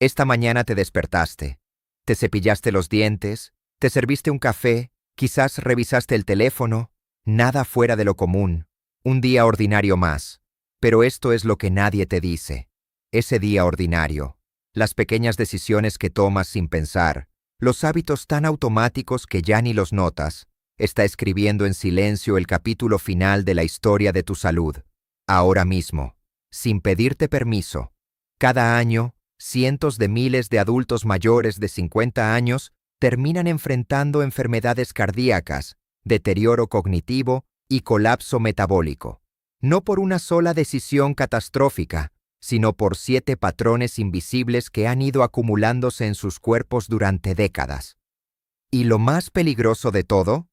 Esta mañana te despertaste, te cepillaste los dientes, te serviste un café, quizás revisaste el teléfono, nada fuera de lo común, un día ordinario más. Pero esto es lo que nadie te dice. Ese día ordinario, las pequeñas decisiones que tomas sin pensar, los hábitos tan automáticos que ya ni los notas, está escribiendo en silencio el capítulo final de la historia de tu salud. Ahora mismo, sin pedirte permiso, cada año, cientos de miles de adultos mayores de 50 años terminan enfrentando enfermedades cardíacas, deterioro cognitivo y colapso metabólico. No por una sola decisión catastrófica, sino por 7 patrones invisibles que han ido acumulándose en sus cuerpos durante décadas. Y lo más peligroso de todo,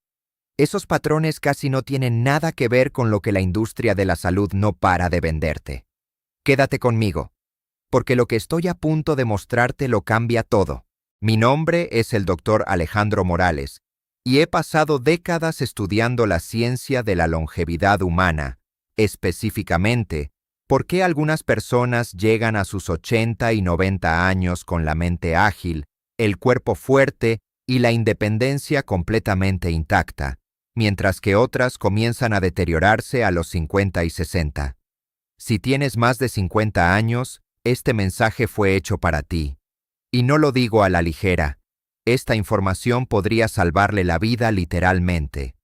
esos patrones casi no tienen nada que ver con lo que la industria de la salud no para de venderte. Quédate conmigo, porque lo que estoy a punto de mostrarte lo cambia todo. Mi nombre es el Dr. Alejandro Morales, y he pasado décadas estudiando la ciencia de la longevidad humana, específicamente, por qué algunas personas llegan a sus 80 y 90 años con la mente ágil, el cuerpo fuerte y la independencia completamente intacta, mientras que otras comienzan a deteriorarse a los 50 y 60. Si tienes más de 50 años, este mensaje fue hecho para ti. Y no lo digo a la ligera. Esta información podría salvarle la vida literalmente.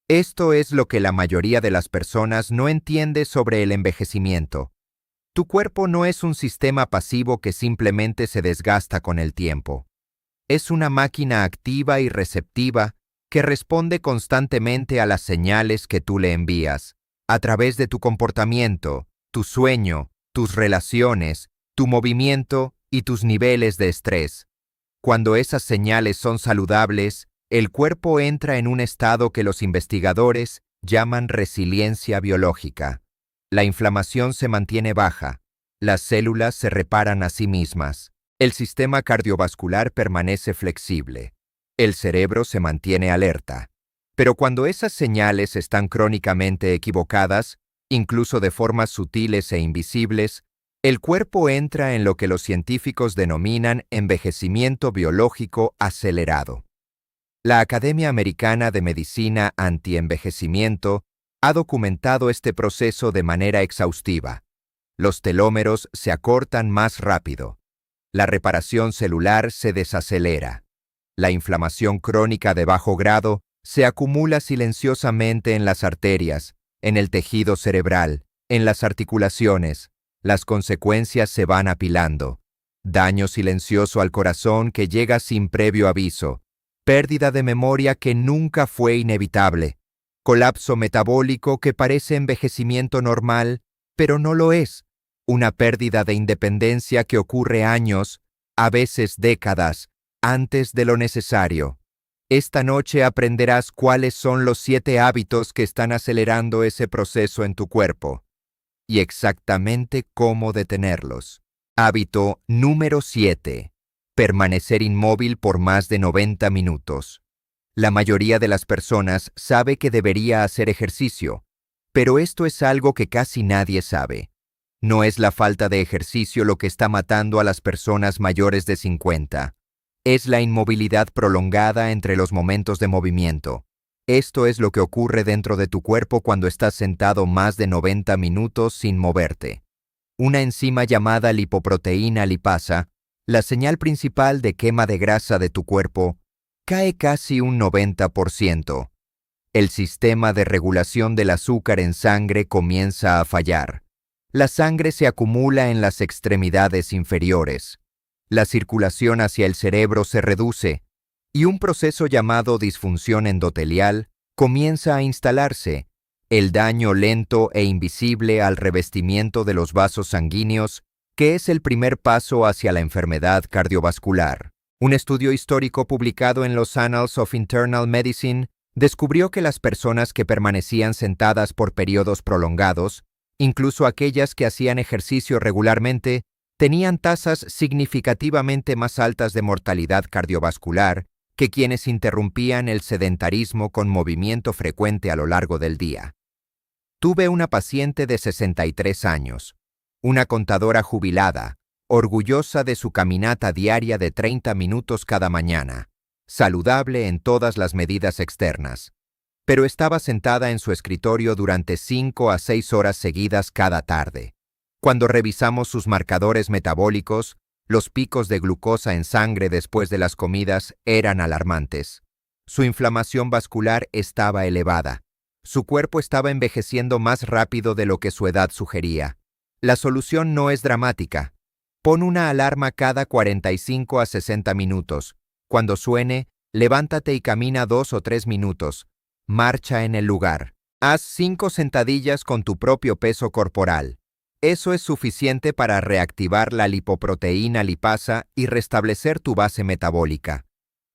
Esto es lo que la mayoría de las personas no entiende sobre el envejecimiento. Tu cuerpo no es un sistema pasivo que simplemente se desgasta con el tiempo. Es una máquina activa y receptiva que responde constantemente a las señales que tú le envías, a través de tu comportamiento, tu sueño, tus relaciones, tu movimiento y tus niveles de estrés. Cuando esas señales son saludables, el cuerpo entra en un estado que los investigadores llaman resiliencia biológica. La inflamación se mantiene baja, las células se reparan a sí mismas, el sistema cardiovascular permanece flexible, el cerebro se mantiene alerta. Pero cuando esas señales están crónicamente equivocadas, incluso de formas sutiles e invisibles, el cuerpo entra en lo que los científicos denominan envejecimiento biológico acelerado. La Academia Americana de Medicina Antienvejecimiento ha documentado este proceso de manera exhaustiva. Los telómeros se acortan más rápido. La reparación celular se desacelera. La inflamación crónica de bajo grado se acumula silenciosamente en las arterias, en el tejido cerebral, en las articulaciones. Las consecuencias se van apilando. Daño silencioso al corazón que llega sin previo aviso. Pérdida de memoria que nunca fue inevitable. Colapso metabólico que parece envejecimiento normal, pero no lo es. Una pérdida de independencia que ocurre años, a veces décadas, antes de lo necesario. Esta noche aprenderás cuáles son los 7 hábitos que están acelerando ese proceso en tu cuerpo. Y exactamente cómo detenerlos. Hábito número 7. Permanecer inmóvil por más de 90 minutos. La mayoría de las personas sabe que debería hacer ejercicio, pero esto es algo que casi nadie sabe. No es la falta de ejercicio lo que está matando a las personas mayores de 50. Es la inmovilidad prolongada entre los momentos de movimiento. Esto es lo que ocurre dentro de tu cuerpo cuando estás sentado más de 90 minutos sin moverte. Una enzima llamada lipoproteína lipasa, la señal principal de quema de grasa de tu cuerpo, cae casi un 90%. El sistema de regulación del azúcar en sangre comienza a fallar. La sangre se acumula en las extremidades inferiores. La circulación hacia el cerebro se reduce, y un proceso llamado disfunción endotelial comienza a instalarse, el daño lento e invisible al revestimiento de los vasos sanguíneos, que es el primer paso hacia la enfermedad cardiovascular. Un estudio histórico publicado en los Annals of Internal Medicine descubrió que las personas que permanecían sentadas por periodos prolongados, incluso aquellas que hacían ejercicio regularmente, tenían tasas significativamente más altas de mortalidad cardiovascular que quienes interrumpían el sedentarismo con movimiento frecuente a lo largo del día. Tuve una paciente de 63 años, una contadora jubilada, orgullosa de su caminata diaria de 30 minutos cada mañana, saludable en todas las medidas externas. Pero estaba sentada en su escritorio durante 5 a 6 horas seguidas cada tarde. Cuando revisamos sus marcadores metabólicos, los picos de glucosa en sangre después de las comidas eran alarmantes. Su inflamación vascular estaba elevada. Su cuerpo estaba envejeciendo más rápido de lo que su edad sugería. La solución no es dramática. Pon una alarma cada 45 a 60 minutos. Cuando suene, levántate y camina 2 o 3 minutos. Marcha en el lugar. Haz 5 sentadillas con tu propio peso corporal. Eso es suficiente para reactivar la lipoproteína lipasa y restablecer tu base metabólica.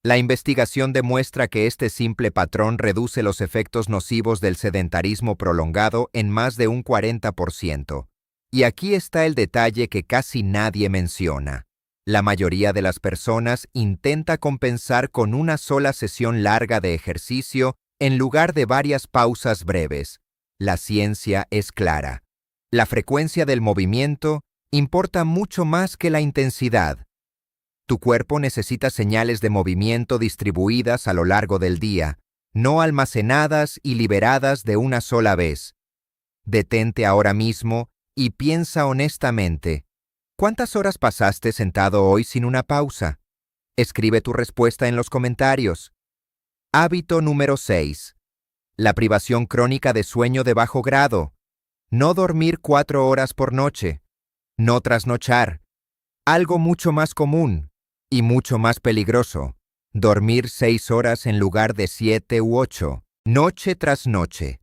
La investigación demuestra que este simple patrón reduce los efectos nocivos del sedentarismo prolongado en más de un 40%. Y aquí está el detalle que casi nadie menciona. La mayoría de las personas intenta compensar con una sola sesión larga de ejercicio en lugar de varias pausas breves. La ciencia es clara. La frecuencia del movimiento importa mucho más que la intensidad. Tu cuerpo necesita señales de movimiento distribuidas a lo largo del día, no almacenadas y liberadas de una sola vez. Detente ahora mismo y piensa honestamente. ¿Cuántas horas pasaste sentado hoy sin una pausa? Escribe tu respuesta en los comentarios. Hábito número 6. La privación crónica de sueño de bajo grado. No dormir 4 horas por noche. No trasnochar. Algo mucho más común y mucho más peligroso. Dormir 6 horas en lugar de 7 u 8, noche tras noche.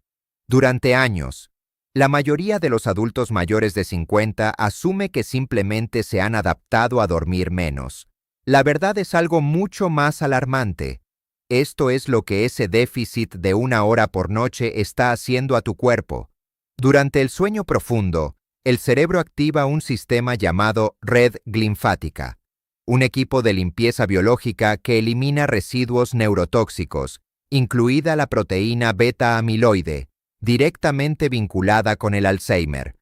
Durante años, la mayoría de los adultos mayores de 50 asume que simplemente se han adaptado a dormir menos. La verdad es algo mucho más alarmante. Esto es lo que ese déficit de 1 hora por noche está haciendo a tu cuerpo. Durante el sueño profundo, el cerebro activa un sistema llamado red linfática, un equipo de limpieza biológica que elimina residuos neurotóxicos, incluida la proteína beta-amiloide, directamente vinculada con el Alzheimer.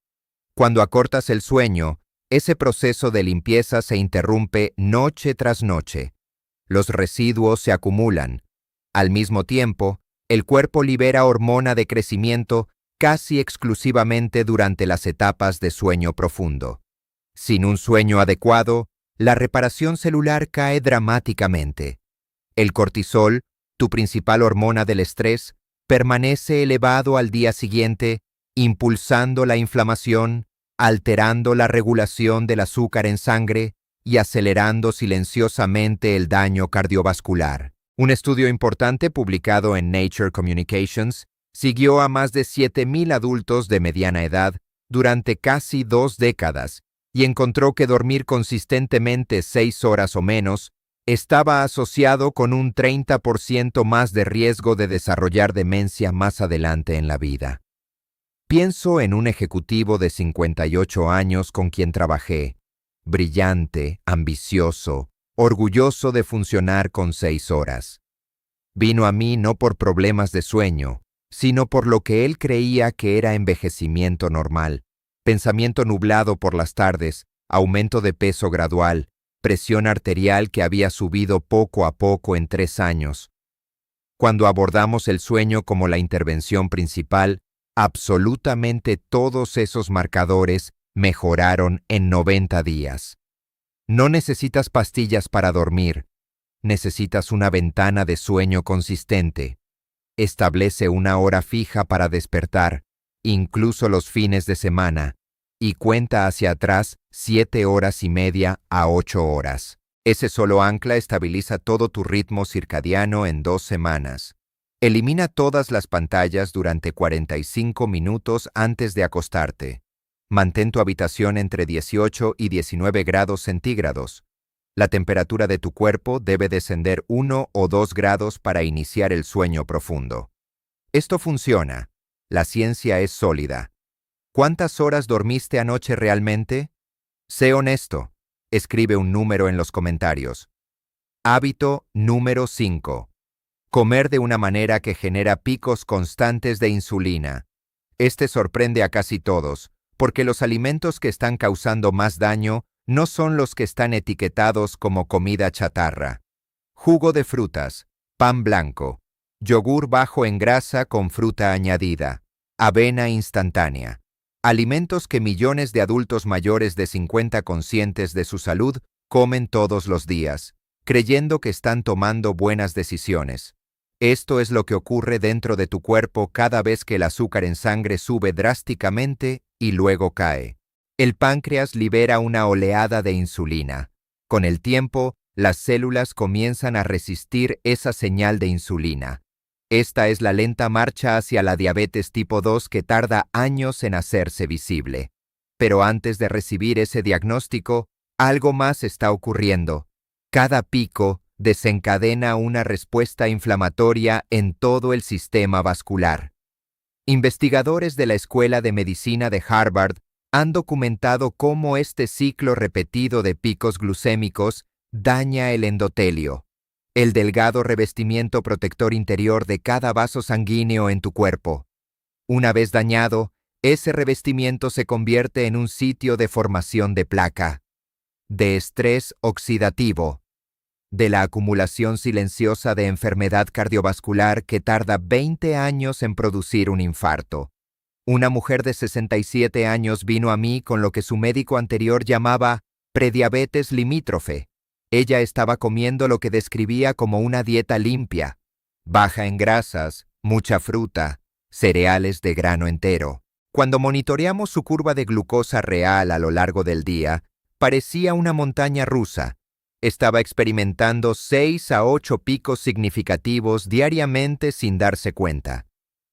Cuando acortas el sueño, ese proceso de limpieza se interrumpe noche tras noche. Los residuos se acumulan. Al mismo tiempo, el cuerpo libera hormona de crecimiento casi exclusivamente durante las etapas de sueño profundo. Sin un sueño adecuado, la reparación celular cae dramáticamente. El cortisol, tu principal hormona del estrés, permanece elevado al día siguiente, impulsando la inflamación, alterando la regulación del azúcar en sangre y acelerando silenciosamente el daño cardiovascular. Un estudio importante publicado en Nature Communications siguió a más de 7,000 adultos de mediana edad durante casi 2 décadas y encontró que dormir consistentemente 6 horas o menos estaba asociado con un 30% más de riesgo de desarrollar demencia más adelante en la vida. Pienso en un ejecutivo de 58 años con quien trabajé, brillante, ambicioso, orgulloso de funcionar con 6 horas. Vino a mí no por problemas de sueño, sino por lo que él creía que era envejecimiento normal, pensamiento nublado por las tardes, aumento de peso gradual, presión arterial que había subido poco a poco en 3 años. Cuando abordamos el sueño como la intervención principal, absolutamente todos esos marcadores mejoraron en 90 días. No necesitas pastillas para dormir, necesitas una ventana de sueño consistente. Establece una hora fija para despertar, incluso los fines de semana, y cuenta hacia atrás 7 horas y media a 8 horas. Ese solo ancla estabiliza todo tu ritmo circadiano en 2 semanas. Elimina todas las pantallas durante 45 minutos antes de acostarte. Mantén tu habitación entre 18 y 19 grados centígrados. La temperatura de tu cuerpo debe descender 1 o 2 grados para iniciar el sueño profundo. Esto funciona. La ciencia es sólida. ¿Cuántas horas dormiste anoche realmente? Sé honesto. Escribe un número en los comentarios. Hábito número 5. Comer de una manera que genera picos constantes de insulina. Este sorprende a casi todos, porque los alimentos que están causando más daño no son los que están etiquetados como comida chatarra. Jugo de frutas, pan blanco, yogur bajo en grasa con fruta añadida, avena instantánea. Alimentos que millones de adultos mayores de 50 conscientes de su salud comen todos los días, creyendo que están tomando buenas decisiones. Esto es lo que ocurre dentro de tu cuerpo cada vez que el azúcar en sangre sube drásticamente y luego cae. El páncreas libera una oleada de insulina. Con el tiempo, las células comienzan a resistir esa señal de insulina. Esta es la lenta marcha hacia la diabetes tipo 2 que tarda años en hacerse visible. Pero antes de recibir ese diagnóstico, algo más está ocurriendo. Cada pico desencadena una respuesta inflamatoria en todo el sistema vascular. Investigadores de la Escuela de Medicina de Harvard han documentado cómo este ciclo repetido de picos glucémicos daña el endotelio, el delgado revestimiento protector interior de cada vaso sanguíneo en tu cuerpo. Una vez dañado, ese revestimiento se convierte en un sitio de formación de placa, de estrés oxidativo, de la acumulación silenciosa de enfermedad cardiovascular que tarda 20 años en producir un infarto. Una mujer de 67 años vino a mí con lo que su médico anterior llamaba prediabetes limítrofe. Ella estaba comiendo lo que describía como una dieta limpia, baja en grasas, mucha fruta, cereales de grano entero. Cuando monitoreamos su curva de glucosa real a lo largo del día, parecía una montaña rusa. Estaba experimentando 6 a 8 picos significativos diariamente sin darse cuenta.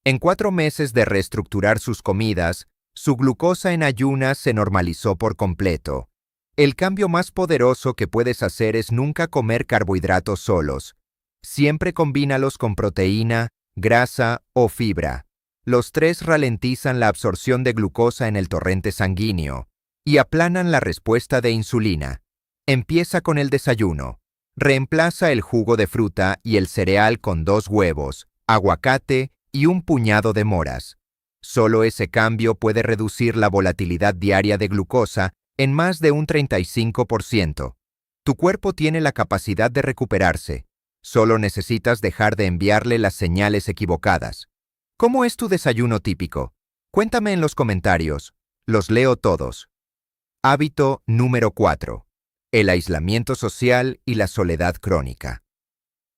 En 4 meses de reestructurar sus comidas, su glucosa en ayunas se normalizó por completo. El cambio más poderoso que puedes hacer es nunca comer carbohidratos solos. Siempre combínalos con proteína, grasa o fibra. Los tres ralentizan la absorción de glucosa en el torrente sanguíneo y aplanan la respuesta de insulina. Empieza con el desayuno. Reemplaza el jugo de fruta y el cereal con 2 huevos, aguacate y un puñado de moras. Solo ese cambio puede reducir la volatilidad diaria de glucosa en más de un 35%. Tu cuerpo tiene la capacidad de recuperarse. Solo necesitas dejar de enviarle las señales equivocadas. ¿Cómo es tu desayuno típico? Cuéntame en los comentarios. Los leo todos. Hábito número 4. El aislamiento social y la soledad crónica.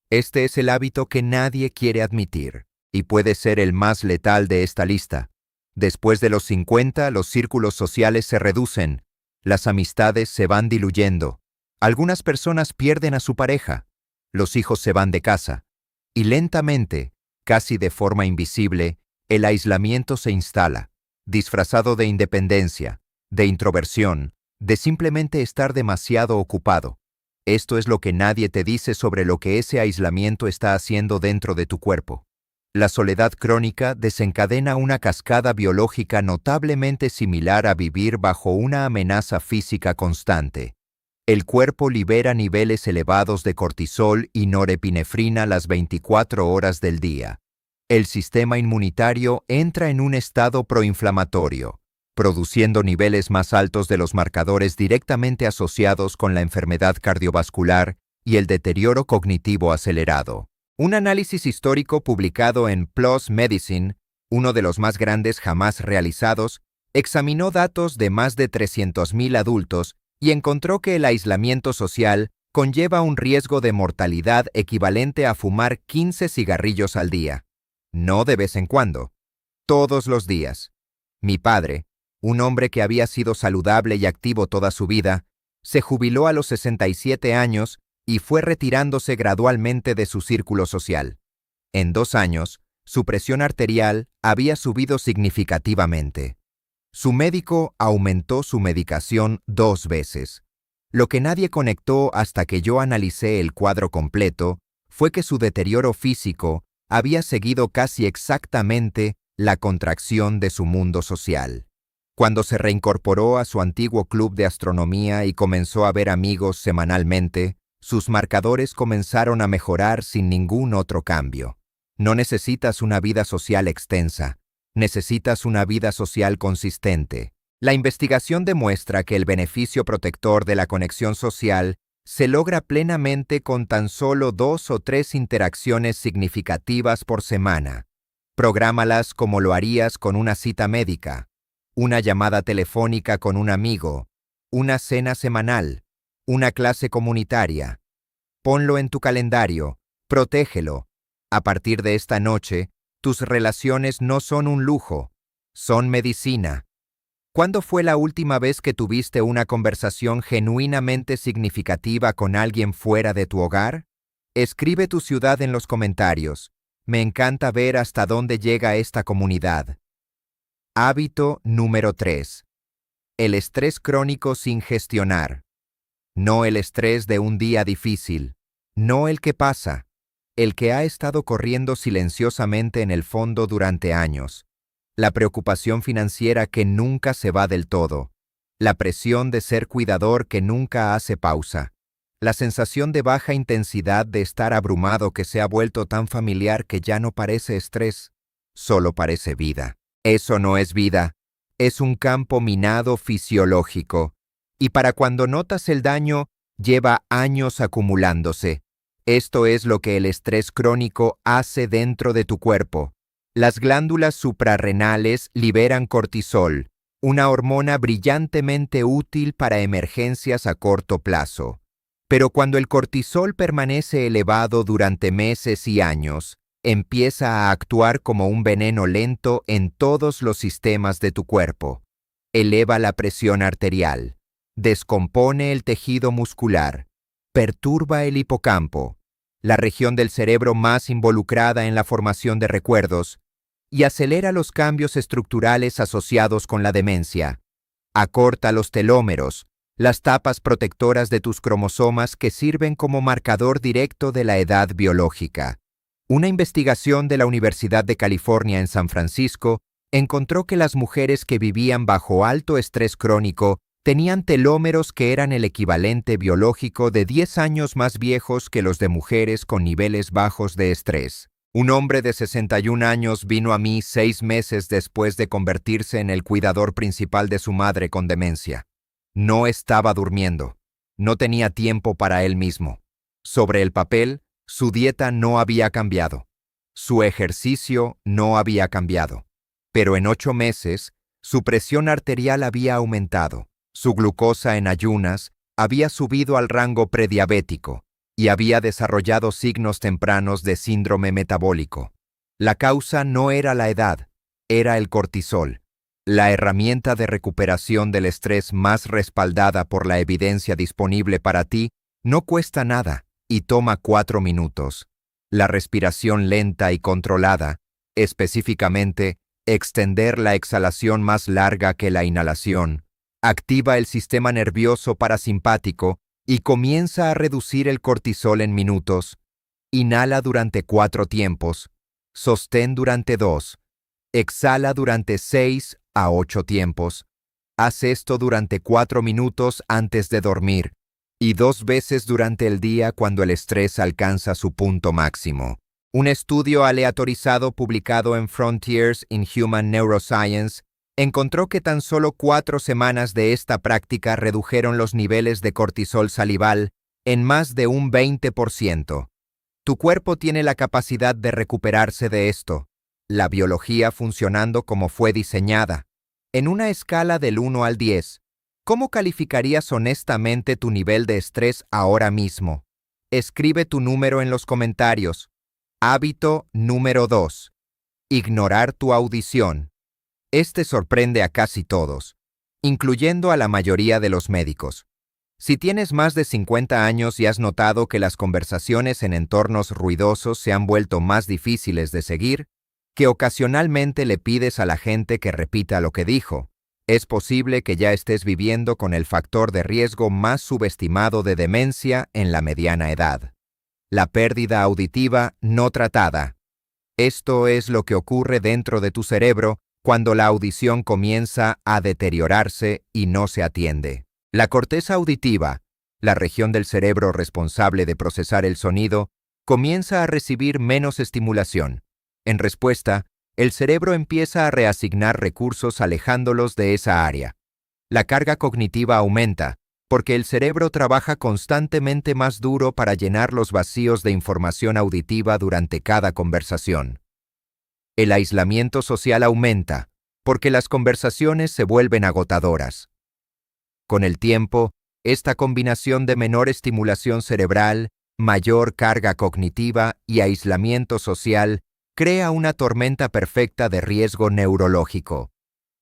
Este es el hábito que nadie quiere admitir, y puede ser el más letal de esta lista. Después de los 50, los círculos sociales se reducen, las amistades se van diluyendo, algunas personas pierden a su pareja, los hijos se van de casa, y lentamente, casi de forma invisible, el aislamiento se instala, disfrazado de independencia, de introversión, de simplemente estar demasiado ocupado. Esto es lo que nadie te dice sobre lo que ese aislamiento está haciendo dentro de tu cuerpo. La soledad crónica desencadena una cascada biológica notablemente similar a vivir bajo una amenaza física constante. El cuerpo libera niveles elevados de cortisol y norepinefrina las 24 horas del día. El sistema inmunitario entra en un estado proinflamatorio, produciendo niveles más altos de los marcadores directamente asociados con la enfermedad cardiovascular y el deterioro cognitivo acelerado. Un análisis histórico publicado en PLOS Medicine, uno de los más grandes jamás realizados, examinó datos de más de 300.000 adultos y encontró que el aislamiento social conlleva un riesgo de mortalidad equivalente a fumar 15 cigarrillos al día. No de vez en cuando, todos los días. Mi padre, un hombre que había sido saludable y activo toda su vida, se jubiló a los 67 años y fue retirándose gradualmente de su círculo social. En 2 años, su presión arterial había subido significativamente. Su médico aumentó su medicación 2 veces. Lo que nadie conectó hasta que yo analicé el cuadro completo fue que su deterioro físico había seguido casi exactamente la contracción de su mundo social. Cuando se reincorporó a su antiguo club de astronomía y comenzó a ver amigos semanalmente, sus marcadores comenzaron a mejorar sin ningún otro cambio. No necesitas una vida social extensa, necesitas una vida social consistente. La investigación demuestra que el beneficio protector de la conexión social se logra plenamente con tan solo 2 o 3 interacciones significativas por semana. Prográmalas como lo harías con una cita médica, una llamada telefónica con un amigo, una cena semanal, una clase comunitaria. Ponlo en tu calendario, protégelo. A partir de esta noche, tus relaciones no son un lujo, son medicina. ¿Cuándo fue la última vez que tuviste una conversación genuinamente significativa con alguien fuera de tu hogar? Escribe tu ciudad en los comentarios. Me encanta ver hasta dónde llega esta comunidad. Hábito número 3. El estrés crónico sin gestionar. No el estrés de un día difícil, no el que pasa, el que ha estado corriendo silenciosamente en el fondo durante años. La preocupación financiera que nunca se va del todo, la presión de ser cuidador que nunca hace pausa, la sensación de baja intensidad de estar abrumado que se ha vuelto tan familiar que ya no parece estrés, solo parece vida. Eso no es vida, es un campo minado fisiológico, y para cuando notas el daño, lleva años acumulándose. Esto es lo que el estrés crónico hace dentro de tu cuerpo. Las glándulas suprarrenales liberan cortisol, una hormona brillantemente útil para emergencias a corto plazo. Pero cuando el cortisol permanece elevado durante meses y años, empieza a actuar como un veneno lento en todos los sistemas de tu cuerpo. Eleva la presión arterial, descompone el tejido muscular, perturba el hipocampo, la región del cerebro más involucrada en la formación de recuerdos, y acelera los cambios estructurales asociados con la demencia. Acorta los telómeros, las tapas protectoras de tus cromosomas que sirven como marcador directo de la edad biológica. Una investigación de la Universidad de California en San Francisco encontró que las mujeres que vivían bajo alto estrés crónico tenían telómeros que eran el equivalente biológico de 10 años más viejos que los de mujeres con niveles bajos de estrés. Un hombre de 61 años vino a mí 6 meses después de convertirse en el cuidador principal de su madre con demencia. No estaba durmiendo. No tenía tiempo para él mismo. Sobre el papel, su dieta no había cambiado. Su ejercicio no había cambiado. Pero en 8 meses, su presión arterial había aumentado. Su glucosa en ayunas había subido al rango prediabético y había desarrollado signos tempranos de síndrome metabólico. La causa no era la edad, era el cortisol, la herramienta de recuperación del estrés más respaldada por la evidencia disponible para ti. No cuesta nada y toma 4 minutos. La respiración lenta y controlada, específicamente, extender la exhalación más larga que la inhalación, activa el sistema nervioso parasimpático y comienza a reducir el cortisol en minutos. Inhala durante 4 tiempos, sostén durante 2, exhala durante 6 a 8 tiempos. Haz esto durante 4 minutos antes de dormir y 2 veces durante el día cuando el estrés alcanza su punto máximo. Un estudio aleatorizado publicado en Frontiers in Human Neuroscience encontró que tan solo 4 semanas de esta práctica redujeron los niveles de cortisol salival en más de un 20%. Tu cuerpo tiene la capacidad de recuperarse de esto, la biología funcionando como fue diseñada. En una escala del 1 al 10, ¿cómo calificarías honestamente tu nivel de estrés ahora mismo? Escribe tu número en los comentarios. Hábito número 2. Ignorar tu audición. Este sorprende a casi todos, incluyendo a la mayoría de los médicos. Si tienes más de 50 años y has notado que las conversaciones en entornos ruidosos se han vuelto más difíciles de seguir, que ocasionalmente le pides a la gente que repita lo que dijo, es posible que ya estés viviendo con el factor de riesgo más subestimado de demencia en la mediana edad: la pérdida auditiva no tratada. Esto es lo que ocurre dentro de tu cerebro cuando la audición comienza a deteriorarse y no se atiende. La corteza auditiva, la región del cerebro responsable de procesar el sonido, comienza a recibir menos estimulación. En respuesta, el cerebro empieza a reasignar recursos alejándolos de esa área. La carga cognitiva aumenta, porque el cerebro trabaja constantemente más duro para llenar los vacíos de información auditiva durante cada conversación. El aislamiento social aumenta, porque las conversaciones se vuelven agotadoras. Con el tiempo, esta combinación de menor estimulación cerebral, mayor carga cognitiva y aislamiento social crea una tormenta perfecta de riesgo neurológico.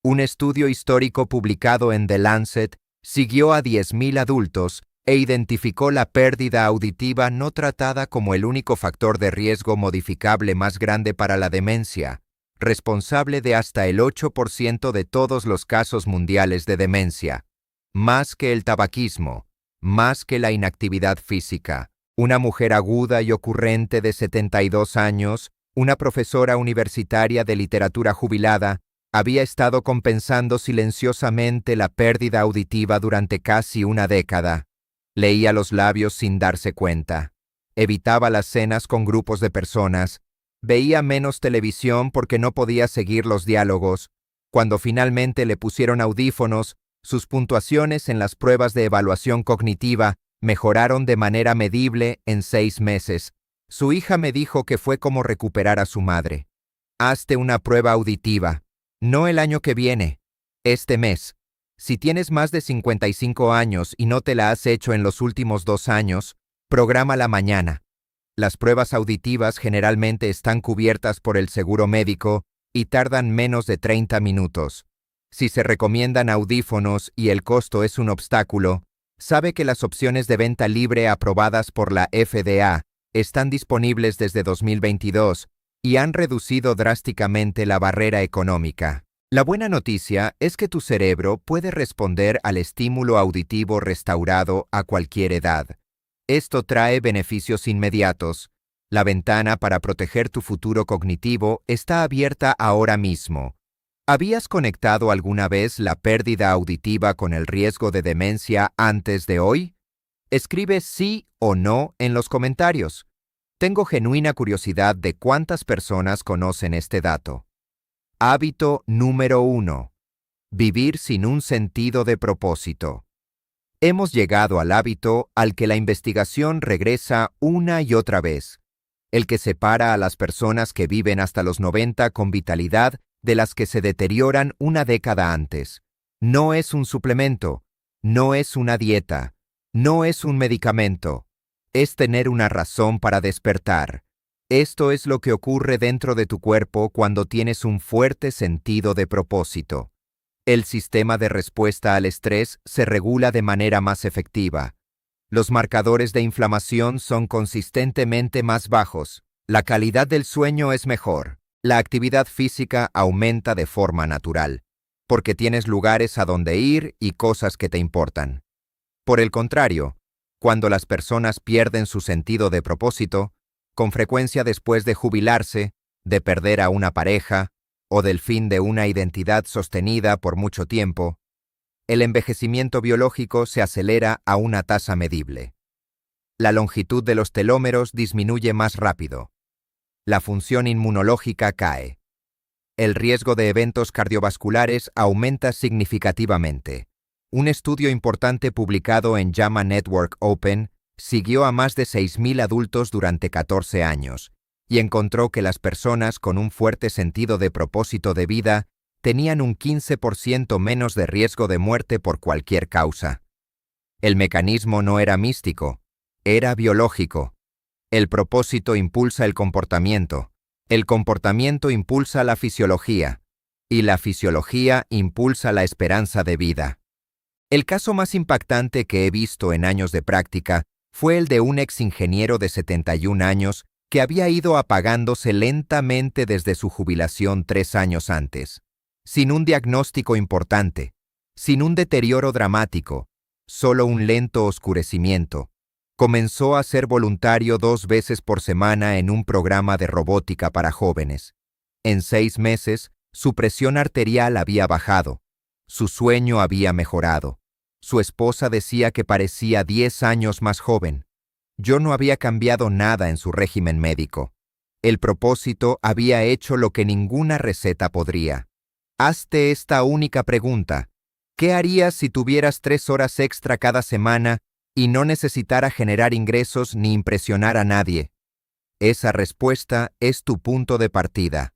Un estudio histórico publicado en The Lancet siguió a 10.000 adultos e identificó la pérdida auditiva no tratada como el único factor de riesgo modificable más grande para la demencia, responsable de hasta el 8% de todos los casos mundiales de demencia. Más que el tabaquismo, más que la inactividad física. Una mujer aguda y ocurrente de 72 años, una profesora universitaria de literatura jubilada, había estado compensando silenciosamente la pérdida auditiva durante casi una década. Leía los labios sin darse cuenta. Evitaba las cenas con grupos de personas. Veía menos televisión porque no podía seguir los diálogos. Cuando finalmente le pusieron audífonos, sus puntuaciones en las pruebas de evaluación cognitiva mejoraron de manera medible en 6 meses. Su hija me dijo que fue como recuperar a su madre. Hazte una prueba auditiva. No el año que viene, este mes. Si tienes más de 55 años y no te la has hecho en los últimos 2 años, prográmala mañana. Las pruebas auditivas generalmente están cubiertas por el seguro médico y tardan menos de 30 minutos. Si se recomiendan audífonos y el costo es un obstáculo, sabe que las opciones de venta libre aprobadas por la FDA están disponibles desde 2022 y han reducido drásticamente la barrera económica. La buena noticia es que tu cerebro puede responder al estímulo auditivo restaurado a cualquier edad. Esto trae beneficios inmediatos. La ventana para proteger tu futuro cognitivo está abierta ahora mismo. ¿Habías conectado alguna vez la pérdida auditiva con el riesgo de demencia antes de hoy? Escribe sí o no en los comentarios. Tengo genuina curiosidad de cuántas personas conocen este dato. Hábito número 1. Vivir sin un sentido de propósito. Hemos llegado al hábito al que la investigación regresa una y otra vez, el que separa a las personas que viven hasta los 90 con vitalidad de las que se deterioran una década antes. No es un suplemento, no es una dieta, no es un medicamento. Es tener una razón para despertar. Esto es lo que ocurre dentro de tu cuerpo cuando tienes un fuerte sentido de propósito. El sistema de respuesta al estrés se regula de manera más efectiva. Los marcadores de inflamación son consistentemente más bajos. La calidad del sueño es mejor. La actividad física aumenta de forma natural, porque tienes lugares a donde ir y cosas que te importan. Por el contrario, cuando las personas pierden su sentido de propósito, con frecuencia después de jubilarse, de perder a una pareja o del fin de una identidad sostenida por mucho tiempo, el envejecimiento biológico se acelera a una tasa medible. La longitud de los telómeros disminuye más rápido. La función inmunológica cae. El riesgo de eventos cardiovasculares aumenta significativamente. Un estudio importante publicado en JAMA Network Open siguió a más de 6.000 adultos durante 14 años y encontró que las personas con un fuerte sentido de propósito de vida tenían un 15% menos de riesgo de muerte por cualquier causa. El mecanismo no era místico, era biológico. El propósito impulsa el comportamiento impulsa la fisiología, y la fisiología impulsa la esperanza de vida. El caso más impactante que he visto en años de práctica fue el de un ex ingeniero de 71 años que había ido apagándose lentamente desde su jubilación 3 años antes, sin un diagnóstico importante, sin un deterioro dramático, solo un lento oscurecimiento. Comenzó a ser voluntario 2 veces por semana en un programa de robótica para jóvenes. En 6 meses, su presión arterial había bajado, su sueño había mejorado. Su esposa decía que parecía 10 años más joven. Yo no había cambiado nada en su régimen médico. El propósito había hecho lo que ninguna receta podría. Hazte esta única pregunta. ¿Qué harías si tuvieras 3 horas extra cada semana y no necesitara generar ingresos ni impresionar a nadie? Esa respuesta es tu punto de partida.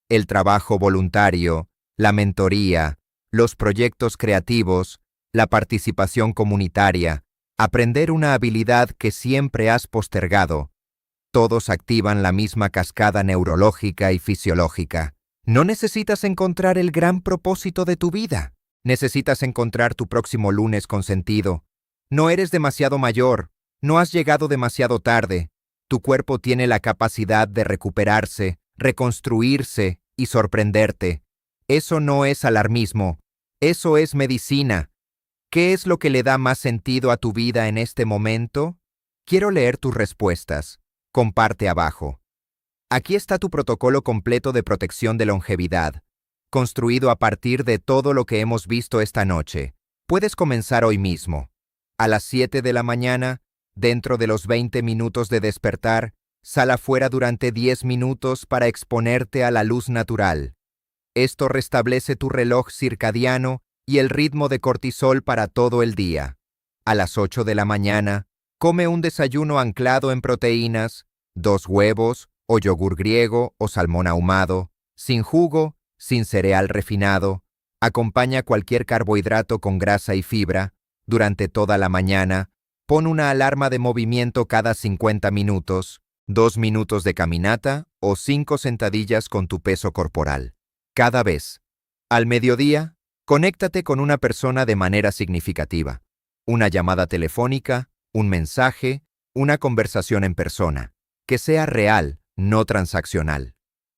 El trabajo voluntario, la mentoría, los proyectos creativos, la participación comunitaria, aprender una habilidad que siempre has postergado. Todos activan la misma cascada neurológica y fisiológica. No necesitas encontrar el gran propósito de tu vida. Necesitas encontrar tu próximo lunes con sentido. No eres demasiado mayor, no has llegado demasiado tarde. Tu cuerpo tiene la capacidad de recuperarse, reconstruirse y sorprenderte. Eso no es alarmismo, eso es medicina. ¿Qué es lo que le da más sentido a tu vida en este momento? Quiero leer tus respuestas. Comparte abajo. Aquí está tu protocolo completo de protección de longevidad, construido a partir de todo lo que hemos visto esta noche. Puedes comenzar hoy mismo. A las 7 de la mañana, dentro de los 20 minutos de despertar, sal afuera durante 10 minutos para exponerte a la luz natural. Esto restablece tu reloj circadiano y el ritmo de cortisol para todo el día. A las 8 de la mañana, come un desayuno anclado en proteínas, 2 huevos, o yogur griego o salmón ahumado, sin jugo, sin cereal refinado. Acompaña cualquier carbohidrato con grasa y fibra. Durante toda la mañana, pon una alarma de movimiento cada 50 minutos, 2 minutos de caminata o 5 sentadillas con tu peso corporal. Cada vez. Al mediodía, conéctate con una persona de manera significativa. Una llamada telefónica, un mensaje, una conversación en persona. Que sea real, no transaccional.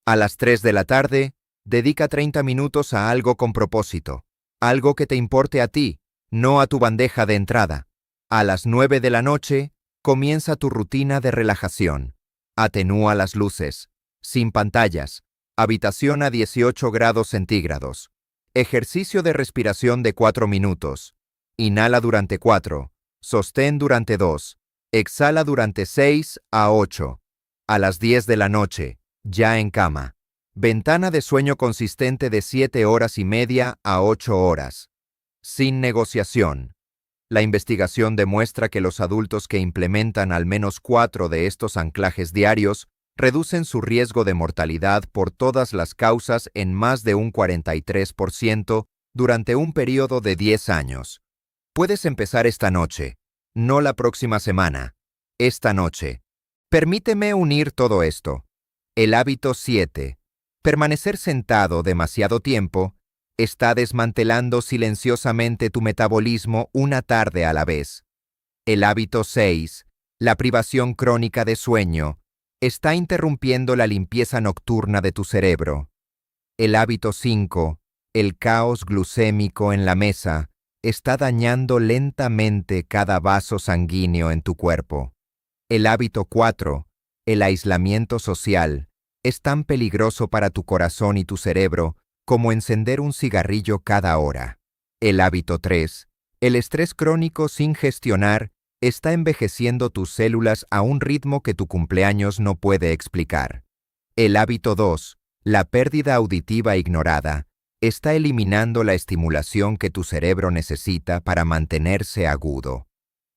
A las 3 de la tarde, dedica 30 minutos a algo con propósito. Algo que te importe a ti, no a tu bandeja de entrada. A las 9 de la noche, comienza tu rutina de relajación. Atenúa las luces. Sin pantallas. Habitación a 18 grados centígrados. Ejercicio de respiración de 4 minutos. Inhala durante 4. Sostén durante 2. Exhala durante 6 a 8. A las 10 de la noche, ya en cama. Ventana de sueño consistente de 7 horas y media a 8 horas. Sin negociación. La investigación demuestra que los adultos que implementan al menos 4 de estos anclajes diarios reducen su riesgo de mortalidad por todas las causas en más de un 43% durante un periodo de 10 años. Puedes empezar esta noche, no la próxima semana. Esta noche. Permíteme unir todo esto. El hábito 7. Permanecer sentado demasiado tiempo está desmantelando silenciosamente tu metabolismo una tarde a la vez. El hábito 6. La privación crónica de sueño está interrumpiendo la limpieza nocturna de tu cerebro. El hábito 5. El caos glucémico en la mesa está dañando lentamente cada vaso sanguíneo en tu cuerpo. El hábito 4. El aislamiento social es tan peligroso para tu corazón y tu cerebro como encender un cigarrillo cada hora. El hábito 3. El estrés crónico sin gestionar está envejeciendo tus células a un ritmo que tu cumpleaños no puede explicar. El hábito 2. La pérdida auditiva ignorada está eliminando la estimulación que tu cerebro necesita para mantenerse agudo.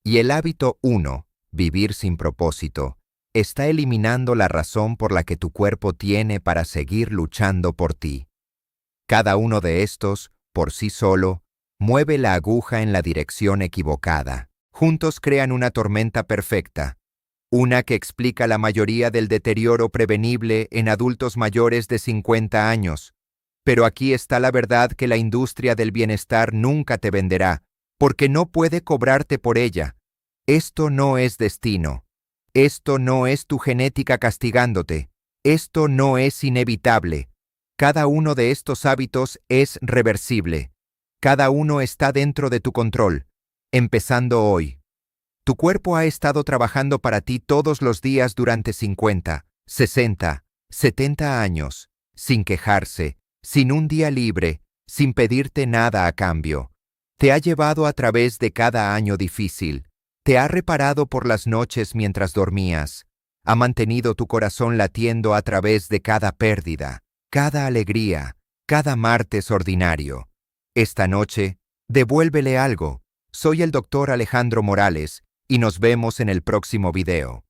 Y el hábito 1. Vivir sin propósito está eliminando la razón por la que tu cuerpo tiene para seguir luchando por ti. Cada uno de estos, por sí solo, mueve la aguja en la dirección equivocada. Juntos crean una tormenta perfecta, una que explica la mayoría del deterioro prevenible en adultos mayores de 50 años. Pero aquí está la verdad que la industria del bienestar nunca te venderá, porque no puede cobrarte por ella. Esto no es destino. Esto no es tu genética castigándote. Esto no es inevitable. Cada uno de estos hábitos es reversible. Cada uno está dentro de tu control, empezando hoy. Tu cuerpo ha estado trabajando para ti todos los días durante 50, 60, 70 años, sin quejarse, sin un día libre, sin pedirte nada a cambio. Te ha llevado a través de cada año difícil. Te ha reparado por las noches mientras dormías. Ha mantenido tu corazón latiendo a través de cada pérdida, cada alegría, cada martes ordinario. Esta noche, Devuélvele algo. Soy el doctor Alejandro Morales y nos vemos en el próximo video.